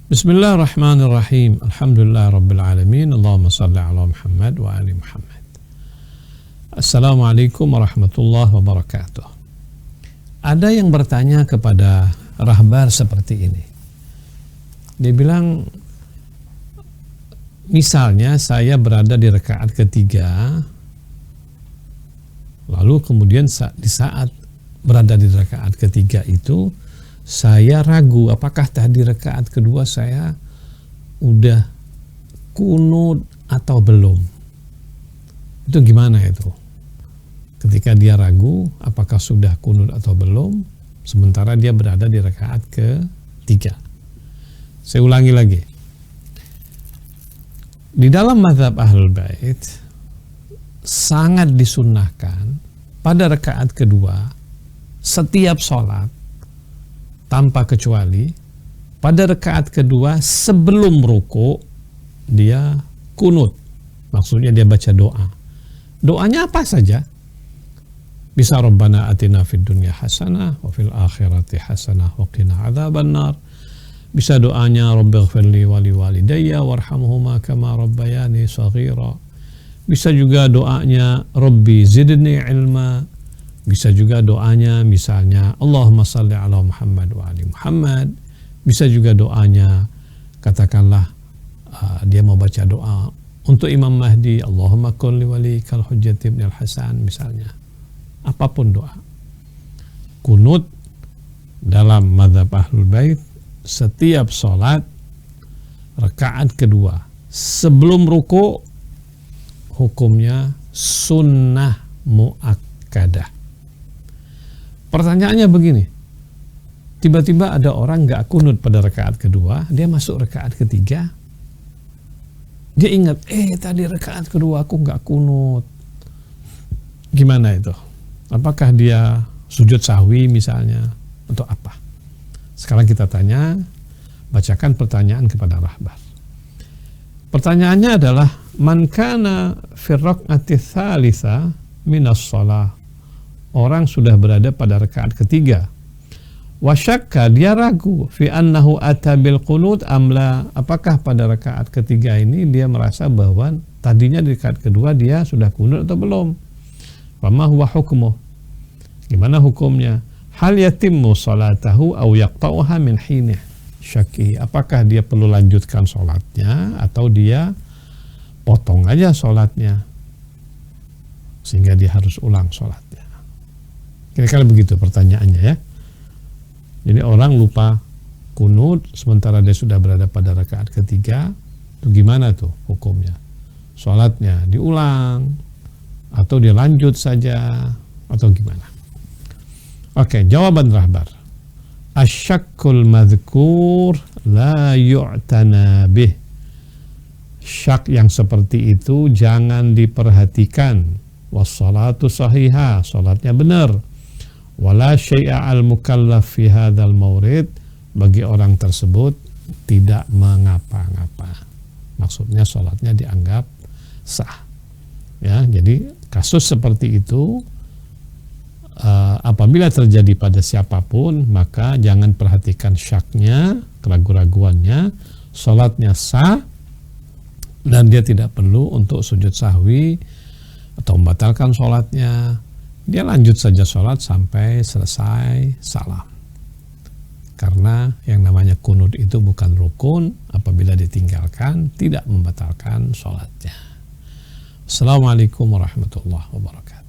Bismillahirrahmanirrahim. Alhamdulillah Rabbil Alamin. Allahumma salli ala Muhammad wa ali Muhammad. Assalamualaikum warahmatullahi wabarakatuh. Ada yang bertanya kepada rahbar seperti ini. Dia bilang, misalnya saya berada di rakaat ketiga, lalu kemudian di saat berada di rakaat ketiga itu, saya ragu apakah tadi rakaat kedua saya udah kunut atau belum. Itu gimana itu? Ketika dia ragu apakah sudah kunut atau belum, sementara dia berada di rakaat ketiga. Saya ulangi lagi. Di dalam mazhab Ahlul Bait sangat disunnahkan pada rakaat kedua setiap sholat tanpa kecuali pada rakaat kedua sebelum ruku dia kunut, maksudnya dia baca doa. Doanya apa saja? Bisa Rabbana atina fid dunya hasanah wa fil akhirati hasanah wa qina adzabannar. Bisa doanya Rabbighfirli wa liwalidayya warhamhuma kama rabbayani shaghira. Bisa juga doanya Rabbi zidni ilma. Bisa juga doanya misalnya Allahumma salli ala Muhammad wa ali Muhammad. Bisa juga doanya katakanlah dia mau baca doa untuk Imam Mahdi, Allahumma kun li walikal hujjati ibn al-Hasan misalnya. Apapun doa. Kunut dalam mazhab Ahlul Bait setiap sholat rakaat kedua sebelum ruku hukumnya sunnah muakkadah. Pertanyaannya begini, tiba-tiba ada orang gak kunut pada rakaat kedua, dia masuk rakaat ketiga, dia ingat, tadi rakaat kedua aku gak kunut. Gimana itu? Apakah dia sujud sahwi misalnya? Untuk apa? Sekarang kita tanya, bacakan pertanyaan kepada rahbar. Pertanyaannya adalah, man kana fi raq'ati tsalitsa minas shalah. Orang sudah berada pada rakaat ketiga. Wasyakka, dia ragu fi annahu ata bil qunut amla. Apakah pada rakaat ketiga ini dia merasa bahwa tadinya di rakaat kedua dia sudah kunut atau belum? Fama huwa hukmuh? Gimana hukumnya? Hal yatimmu salatahu aw yaqta'uha min hinih syakki. Apakah dia perlu lanjutkan sholatnya atau dia potong aja sholatnya sehingga dia harus ulang sholatnya? Kira-kira begitu pertanyaannya ya. Jadi orang lupa kunut sementara dia sudah berada pada rakaat ketiga, itu gimana tuh hukumnya? Sholatnya diulang atau dia lanjut saja atau gimana? Oke, jawaban rahbar. Asyakkul madhkur la yu'tana bih. Syak yang seperti itu jangan diperhatikan. Wassalatu sahihah, sholatnya benar. Wala syai'a al-mukallaf fi hadzal maurid, bagi orang tersebut tidak mengapa-ngapa. Maksudnya sholatnya dianggap sah. Ya, jadi kasus seperti itu apabila terjadi pada siapapun, maka jangan perhatikan syaknya, keraguan-raguannya, sholatnya sah dan dia tidak perlu untuk sujud sahwi atau membatalkan sholatnya. Dia lanjut saja sholat sampai selesai salam. Karena yang namanya kunut itu bukan rukun, apabila ditinggalkan tidak membatalkan sholatnya. Assalamualaikum warahmatullahi wabarakatuh.